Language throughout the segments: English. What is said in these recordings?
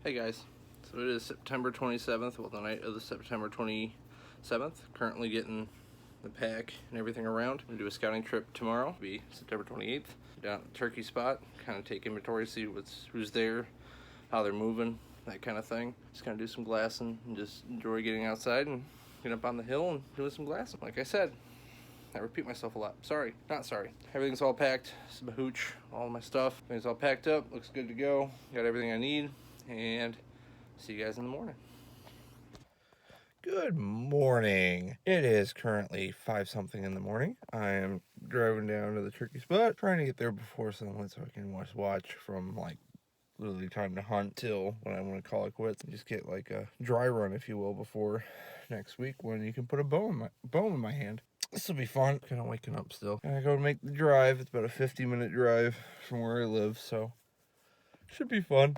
Hey guys, so it is September 27th, well, the night of the September 27th. Currently getting the pack and everything around. I'm gonna do a scouting trip tomorrow. It'll be September 28th. Down at the turkey spot, kind of take inventory, see who's there, how they're moving, that kind of thing. Just kind of do some glassing and just enjoy getting outside and getting up on the hill and doing some glassing. Like I said, I repeat myself a lot. Sorry, not sorry. Everything's all packed. It's a hooch, all my stuff. Everything's all packed up, looks good to go. Got everything I need, and see you guys in the morning. Good morning. It is currently 5-something in the morning. I am driving down to the turkey spot, trying to get there before sunlight so I can watch from like literally time to hunt till when I want to call it quits and just get like a dry run, if you will, before next week when you can put a bow in my hand. This will be fun. Kind of waking up still. And I go to make the drive. It's about a 50-minute drive from where I live, so should be fun.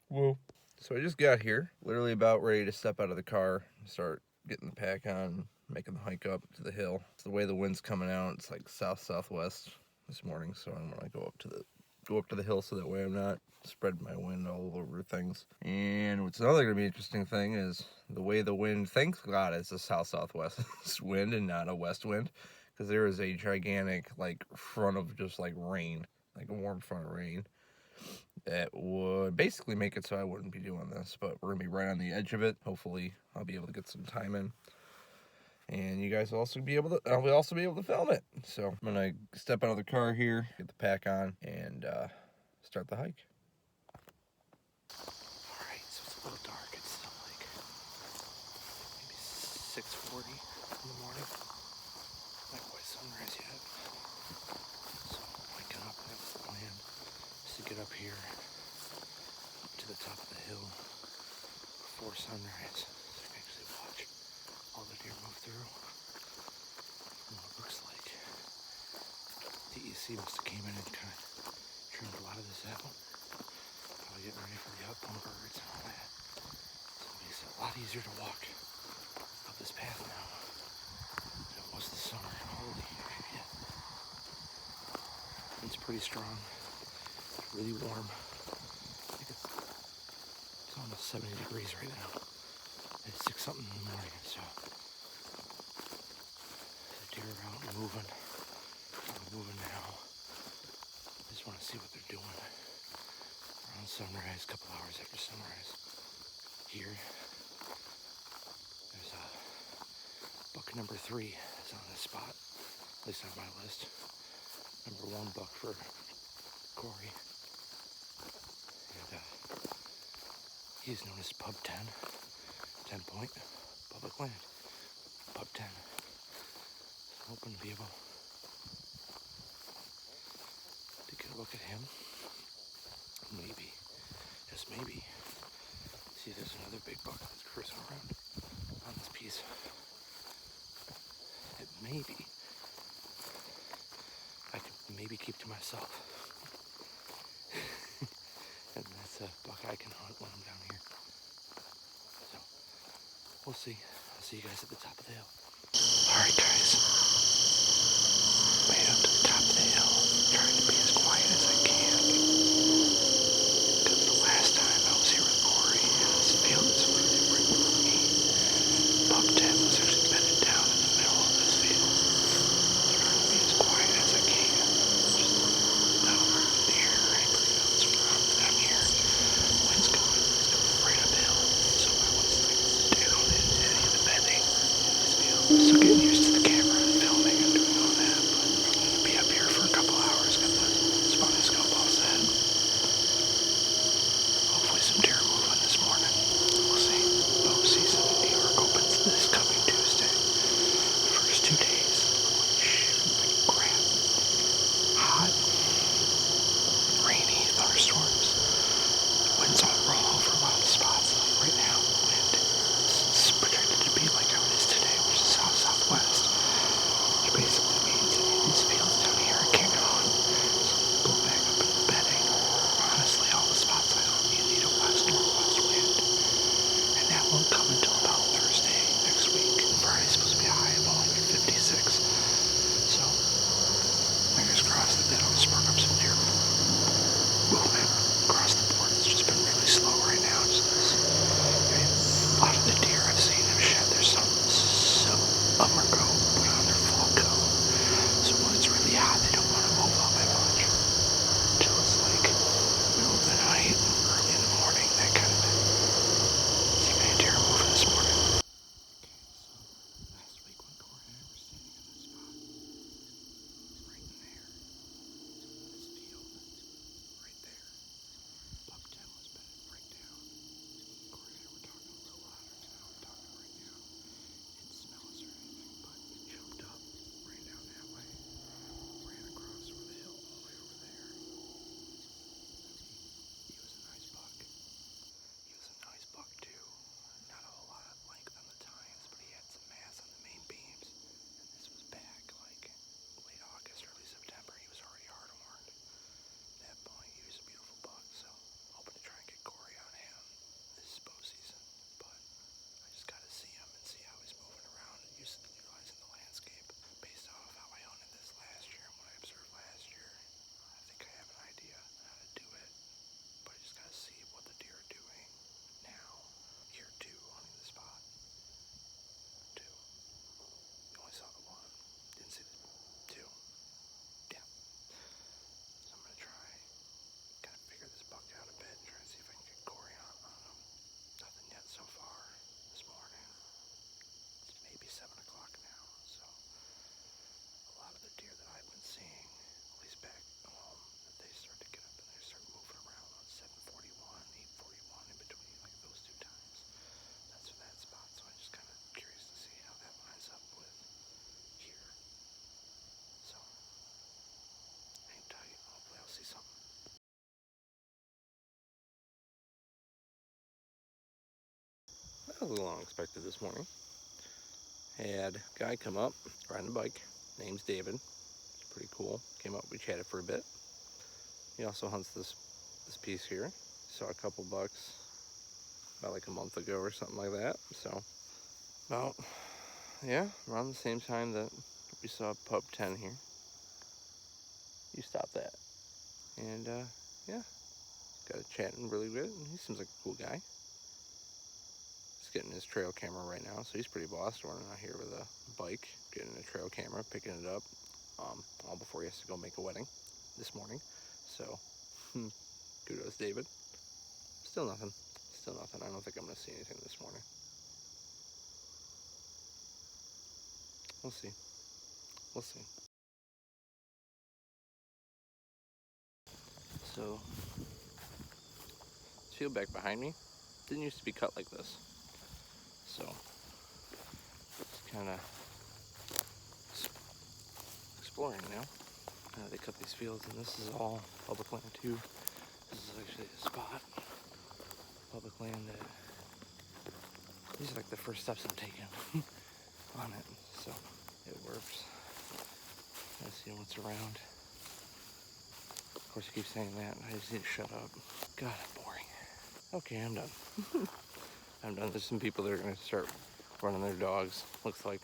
Whoa. So I just got here, literally about ready to step out of the car and start getting the pack on, making the hike up to the hill. It's the way the wind's coming out. It's like south-southwest this morning, so I'm gonna go up to the hill so that way I'm not spreading my wind all over things. And what's another gonna be interesting thing is the way the wind, thank God it's a south-southwest wind and not a west wind, because there is a gigantic like front of just like rain, like a warm front of rain. That would basically make it so I wouldn't be doing this, but we're gonna be right on the edge of it. Hopefully I'll be able to get some time in, and you guys will also be able to, I'll also be able to film it. So I'm gonna step out of the car here, get the pack on, and start the hike. Alright, so it's a little dark. It's still like maybe 6:40 in the morning. Not quite sunrise yet. So I'm waking up and that's the plan. Just to get up here to the top of the hill before sunrise, so I can actually watch all the deer move through. And it looks like DEC must have came in and kind of trimmed a lot of this out. Probably getting ready for the outbound birds and all that. So it makes it a lot easier to walk up this path now than it was this summer. Holy shit. It's pretty strong. It's really warm. It's almost 70 degrees right now. It's 6-something in the morning, so the deer are out and moving. They're moving now. I just want to see what they're doing. Around sunrise, a couple hours after sunrise. Here, there's buck number 3 that's on this spot, at least on my list. Number 1 buck for Corey. And he's known as Pub 10, 10 Point, public land, Pub 10. So I'm hoping to be able to get a look at him. Maybe, just maybe, see there's another big buck that's cruising around on this piece. That maybe I can maybe keep to myself. And that's a buck I can hunt when I'm down here. So, we'll see. I'll see you guys at the top of the hill. Alright guys, made up to the top of the hill, trying to be as quiet as I can. Because the last time I was here with Corey, this field is really right below me. Pub 10 was actually bedded down in the middle of this field. Trying to be as quiet as I can. Just not over the air or anybody else around that I'm here. Wind's going right uphill, so I was like down in any of the bedding in this field. I'm still getting used to the camera. That was a little unexpected this morning. Had a guy come up, riding a bike. Name's David. Pretty cool. Came up, we chatted for a bit. He also hunts this piece here. Saw a couple bucks about like a month ago or something like that. So, about, yeah, around the same time that we saw Pup 10 here. You stop that. And, yeah, got it chatting really good. He seems like a cool guy. He's getting his trail camera right now, so he's pretty bossed running out here with a bike, getting a trail camera, picking it up, all before he has to go make a wedding this morning. So, kudos, David. Still nothing. Still nothing. I don't think I'm going to see anything this morning. We'll see. We'll see. So, this field back behind me didn't used to be cut like this. So, just kind of exploring now. They cut these fields, and this is all public land too. This is actually a spot, public land that these are like the first steps I'm taking on it. So it works. I see what's around. Of course, I keep saying that. I just need to shut up. God, I'm boring. Okay, I'm done. I'm done. There's some people that are going to start running their dogs. Looks like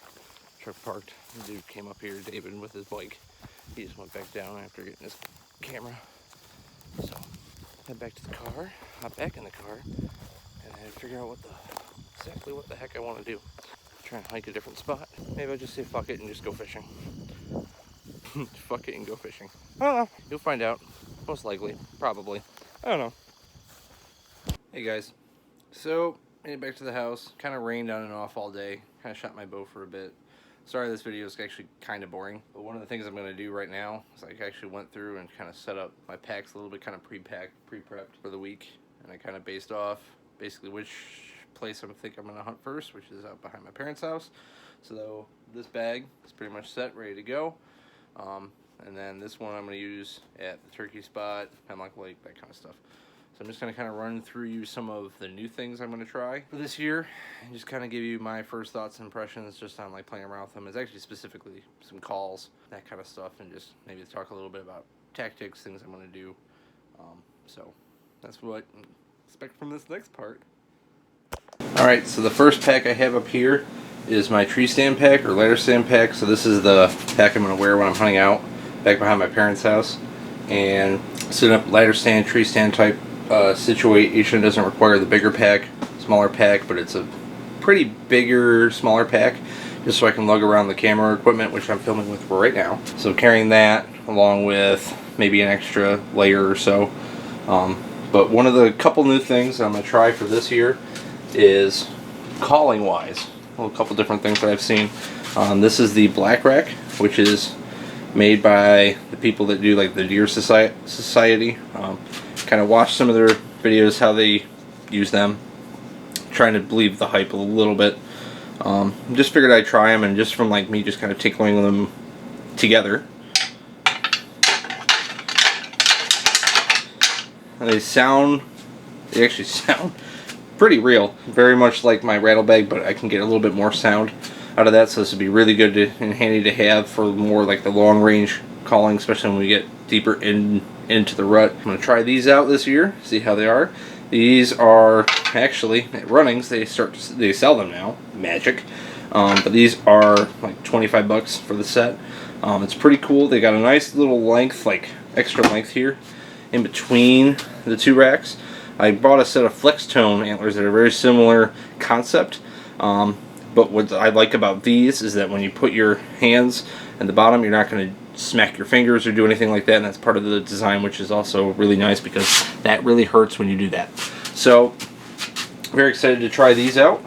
truck parked. The dude came up here, David, with his bike. He just went back down after getting his camera. So, head back to the car, hop back in the car, and then figure out exactly what the heck I want to do. Try and hike a different spot. Maybe I'll just say fuck it and just go fishing. Fuck it and go fishing. I don't know. You'll find out. Most likely. Probably. I don't know. Hey guys. So, made it back to the house. Kind of rained on and off all day. Kind of shot my bow for a bit. Sorry this video is actually kind of boring, but one of the things I'm going to do right now is I actually went through and kind of set up my packs a little bit, kind of pre-packed, pre-prepped for the week, and I kind of based off basically which place I think I'm going to hunt first, which is out behind my parents' house. So this bag is pretty much set, ready to go, and then this one I'm going to use at the turkey spot, Hemlock Lake, that kind of stuff. So I'm just going to kind of run through you some of the new things I'm going to try for this year and just kind of give you my first thoughts and impressions just on like playing around with them. It's actually specifically some calls, that kind of stuff, and just maybe talk a little bit about tactics, things I'm going to do. So that's what expect from this next part. Alright, so the first pack I have up here is my tree stand pack or ladder stand pack. So this is the pack I'm going to wear when I'm hunting out back behind my parents' house. And setting up ladder stand, tree stand type situation doesn't require the bigger pack, smaller pack, but it's a pretty bigger, smaller pack, just so I can lug around the camera equipment, which I'm filming with right now. So carrying that along with maybe an extra layer or so. But one of the couple new things I'm going to try for this year is calling wise. Well, a couple different things that I've seen. This is the Black Rack, which is made by the people that do like the Deer Society. Kind of watch some of their videos, how they use them. Trying to believe the hype a little bit. Just figured I'd try them, and just from like me just kind of tickling them together. And they actually sound pretty real. Very much like my rattle bag, but I can get a little bit more sound out of that, so this would be really good and handy to have for more like the long range calling, especially when we get deeper into the rut. I'm going to try these out this year, see how they are. These are actually at Runnings, they sell them now, magic. But these are like 25 bucks for the set. It's pretty cool. They got a nice little length, like extra length here in between the two racks. I bought a set of flex tone antlers that are very similar concept. But what I like about these is that when you put your hands at the bottom, you're not going to smack your fingers or do anything like that, and that's part of the design, which is also really nice because that really hurts when you do that. So, very excited to try these out.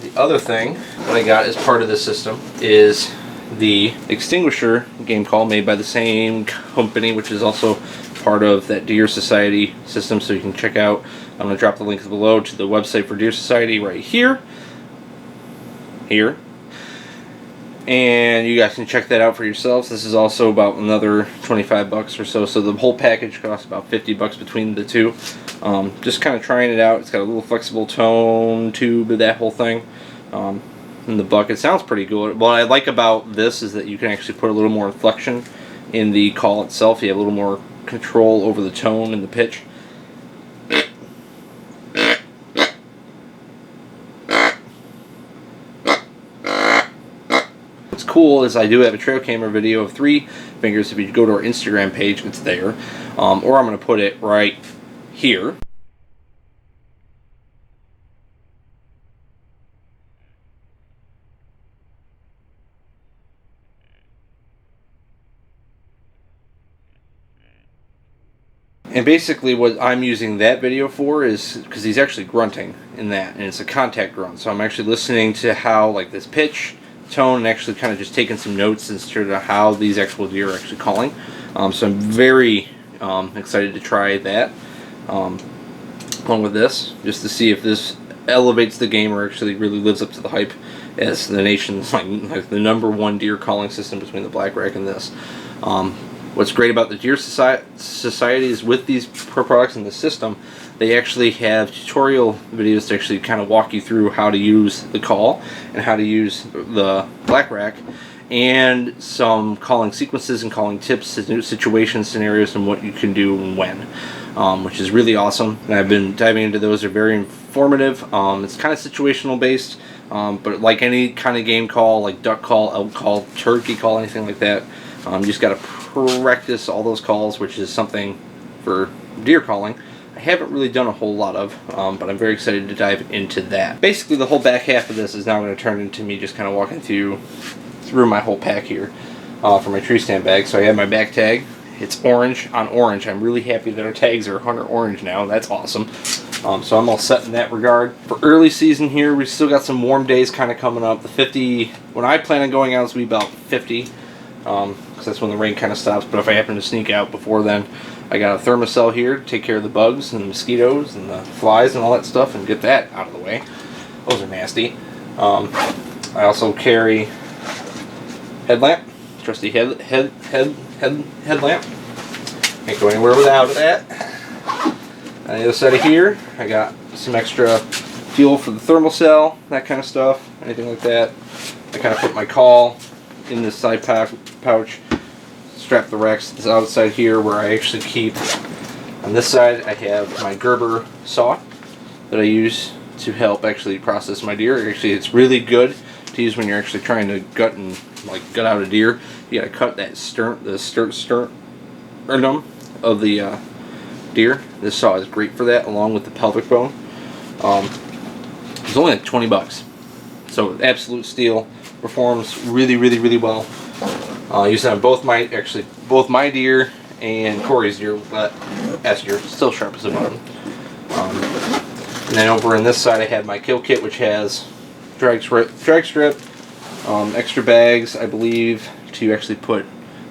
The other thing that I got as part of this system is the Extinguisher game call made by the same company, which is also part of that Deer Society system, so you can check out. I'm going to drop the link below to the website for Deer Society right here. and you guys can check that out for yourselves. This is also about another 25 bucks or so, so the whole package costs about 50 bucks between the two. Just kind of trying it out. It's got a little flexible tone tube, that whole thing, in the bucket. Sounds pretty good. What I like about this is that you can actually put a little more inflection in the call itself. You have a little more control over the tone and the pitch. What's cool is I do have a trail camera video of 3 fingers. If you go to our Instagram page, it's there. Or I'm going to put it right here. And basically what I'm using that video for is because he's actually grunting in that, and it's a contact grunt. So I'm actually listening to how, like, this pitch, tone, and actually kind of just taking some notes as to how these actual deer are actually calling. So I'm very excited to try that along with this, just to see if this elevates the game or actually really lives up to the hype as the nation's like the #1 deer calling system between the black rack and this. What's great about the Deer Society is with these products in the system, they actually have tutorial videos to actually kind of walk you through how to use the call and how to use the black rack, and some calling sequences and calling tips, situations, scenarios, and what you can do and when, which is really awesome. And I've been diving into those. They're very informative. It's kind of situational based, but like any kind of game call, like duck call, elk call, turkey call, anything like that, you just got to practice all those calls, which is something for deer calling I haven't really done a whole lot of, but I'm very excited to dive into that. Basically, the whole back half of this is now going to turn into me just kind of walking through my whole pack here for my tree stand bag. So I have my back tag. It's orange on orange. I'm really happy that our tags are 100 orange now. That's awesome. So I'm all set in that regard. For early season here, we still got some warm days kind of coming up. The 50, when I plan on going out, is going to be about 50. Because that's when the rain kind of stops. But if I happen to sneak out before then, I got a thermocell here to take care of the bugs and the mosquitoes and the flies and all that stuff and get that out of the way. Those are nasty. I also carry headlamp, trusty headlamp. Can't go anywhere without that. On the other side of here, I got some extra fuel for the thermocell, that kind of stuff, anything like that. I kind of put my call in this side pouch, strap the racks to the outside here where I actually keep, on this side I have my Gerber saw that I use to help actually process my deer. Actually, it's really good to use when you're actually trying to gut out a deer. You gotta cut that sternum of the deer. This saw is great for that, along with the pelvic bone. It's only like 20 bucks. So absolute steal. Performs really, really, really well. Use it on both my deer and Corey's deer, but S deer still sharp as a button. And then over on this side, I have my kill kit, which has drag strip, extra bags, I believe, to actually put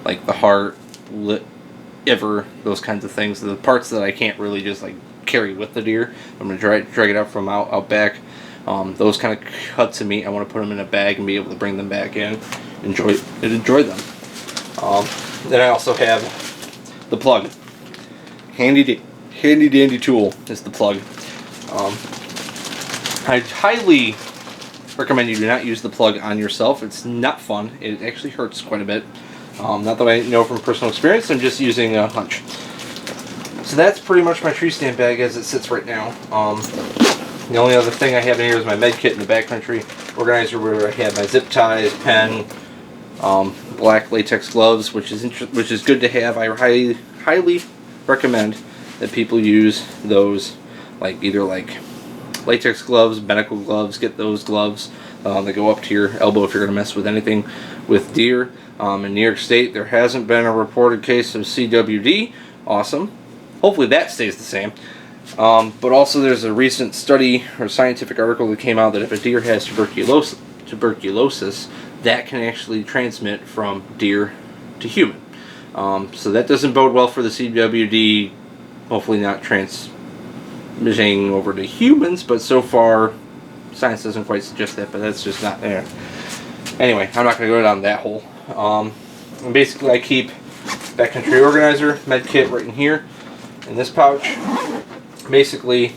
like the heart, liver, those kinds of things. The parts that I can't really just like carry with the deer, I'm gonna drag it out from out back. Those kind of cuts of meat, I want to put them in a bag and be able to bring them back in, enjoy them. Then I also have the plug. Handy dandy tool is the plug. I highly recommend you do not use the plug on yourself. It's not fun. It actually hurts quite a bit. Not that I know from personal experience. I'm just using a hunch. So that's pretty much my tree stand bag as it sits right now. The only other thing I have in here is my med kit in the backcountry organizer, where I have my zip ties, pen, black latex gloves, which is good to have. I highly recommend that people use those, like either like latex gloves, medical gloves. Get those gloves. They go up to your elbow if you're going to mess with anything with deer. In New York State, there hasn't been a reported case of CWD. Awesome. Hopefully that stays the same. But also there's a recent study or scientific article that came out that if a deer has tuberculosis, that can actually transmit from deer to human. So that doesn't bode well for the CWD, hopefully not transmitting over to humans, but so far science doesn't quite suggest that, but that's just not there. Anyway, I'm not going to go down that hole. And basically, I keep backcountry organizer, med kit right in here, in this pouch. Basically,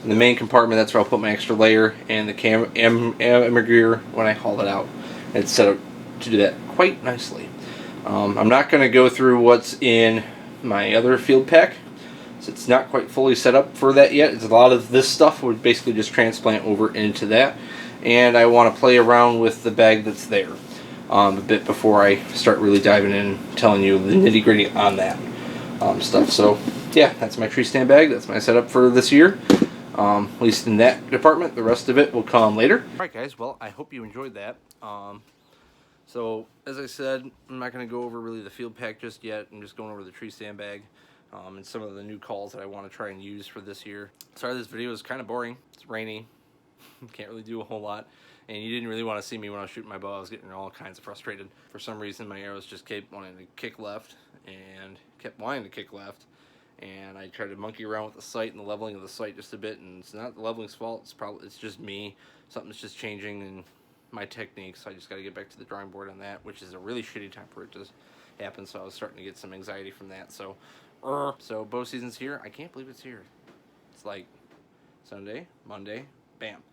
in the main compartment, that's where I'll put my extra layer and the camera gear when I haul it out. It's set up to do that quite nicely. I'm not going to go through what's in my other field pack. So it's not quite fully set up for that yet. It's a lot of this stuff would basically just transplant over into that. And I want to play around with the bag that's there a bit before I start really diving in and telling you the nitty gritty on that stuff. So yeah, that's my tree stand bag. That's my setup for this year. At least in that department. The rest of it will come later. Alright guys, well I hope you enjoyed that. So as I said, I'm not going to go over really the field pack just yet. I'm just going over the tree stand bag and some of the new calls that I want to try and use for this year. Sorry this video is kind of boring. It's rainy. Can't really do a whole lot. And you didn't really want to see me when I was shooting my bow. I was getting all kinds of frustrated. For some reason my arrows just kept wanting to kick left and kept wanting to kick left. And I tried to monkey around with the sight and the leveling of the sight just a bit, and it's not the leveling's fault. It's just me. Something's just changing in my technique, so I just got to get back to the drawing board on that, which is a really shitty time for it to happen. So I was starting to get some anxiety from that. So bow season's here. I can't believe it's here. It's like Sunday, Monday, bam.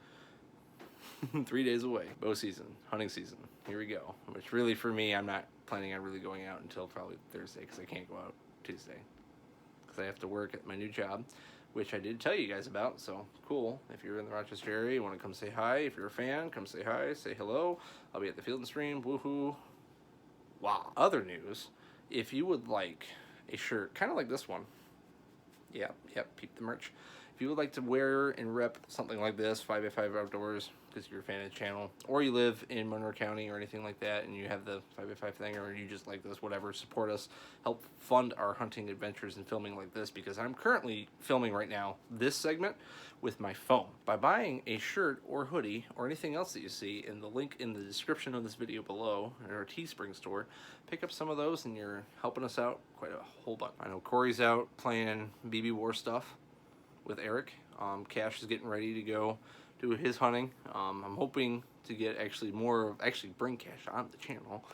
3 days away. Bow season, hunting season. Here we go. Which really for me, I'm not planning on really going out until probably Thursday because I can't go out Tuesday. Because I have to work at my new job, which I did tell you guys about, so cool. If you're in the Rochester area, you want to come say hi. If you're a fan, come say hi, say hello. I'll be at the Field and Stream, woohoo. Wow. Other news, if you would like a shirt, kind of like this one. Yep, peep the merch. If you would like to wear and rep something like this, 5x5 Outdoors, because you're a fan of the channel, or you live in Monroe County or anything like that, and you have the 5x5 thing, or you just like this, whatever, support us, help fund our hunting adventures and filming like this, because I'm currently filming right now this segment with my phone. By buying a shirt or hoodie or anything else that you see in the link in the description of this video below, in our Teespring store, pick up some of those and you're helping us out quite a whole bunch. I know Corey's out playing BB War stuff with Eric. Cash is getting ready to go do his hunting. I'm hoping to get actually bring Cash on the channel.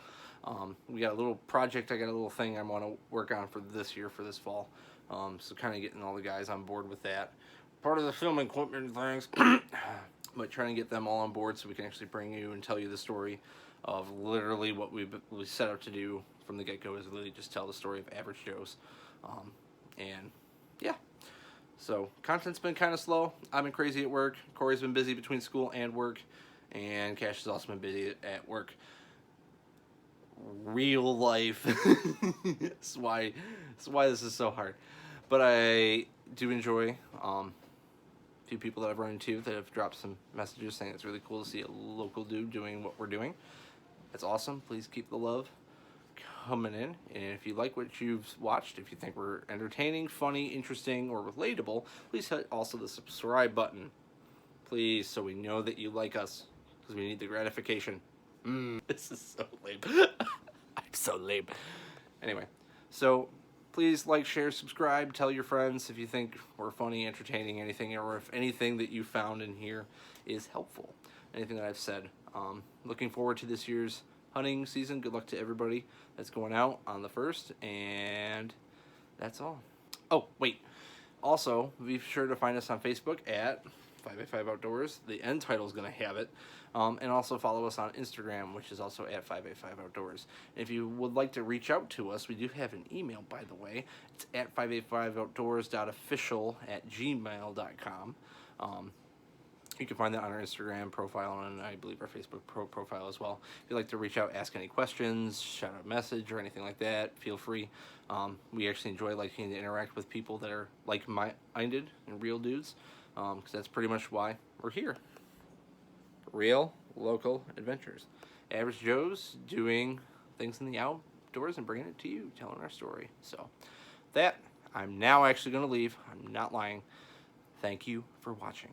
We got a little project, I got a little thing I want to work on for this year, for this fall. So kind of getting all the guys on board with that. Part of the film equipment and things, but trying to get them all on board so we can actually bring you and tell you the story of literally what we set out to do from the get-go, is literally just tell the story of Average Joe's. And yeah. So, content's been kind of slow. I've been crazy at work. Corey's been busy between school and work. And Cash has also been busy at work. Real life. That's why this is so hard. But I do enjoy a few people that I've run into that have dropped some messages saying it's really cool to see a local dude doing what we're doing. That's awesome. Please keep the love coming in, and if you like what you've watched, if you think we're entertaining, funny, interesting, or relatable, please hit also the subscribe button, please, so we know that you like us, because we need the gratification. This is so lame. I'm so lame. Anyway, so please like, share, subscribe, tell your friends if you think we're funny, entertaining, anything, or if anything that you found in here is helpful, anything that I've said. Looking forward to this year's hunting season. Good luck to everybody that's going out on the 1st, and that's all. Oh, wait. Also, be sure to find us on Facebook at 5x5 Outdoors. The end title is going to have it. And also follow us on Instagram, which is also at 5x5 Outdoors. If you would like to reach out to us, we do have an email, by the way. It's at 585outdoors.official@gmail.com. You can find that on our Instagram profile and I believe our Facebook profile as well. If you'd like to reach out, ask any questions, shout out a message or anything like that, feel free. We actually enjoy liking to interact with people that are like-minded and real dudes, because that's pretty much why we're here. Real, local adventures. Average Joe's doing things in the outdoors and bringing it to you, telling our story. So that, I'm now actually going to leave. I'm not lying. Thank you for watching.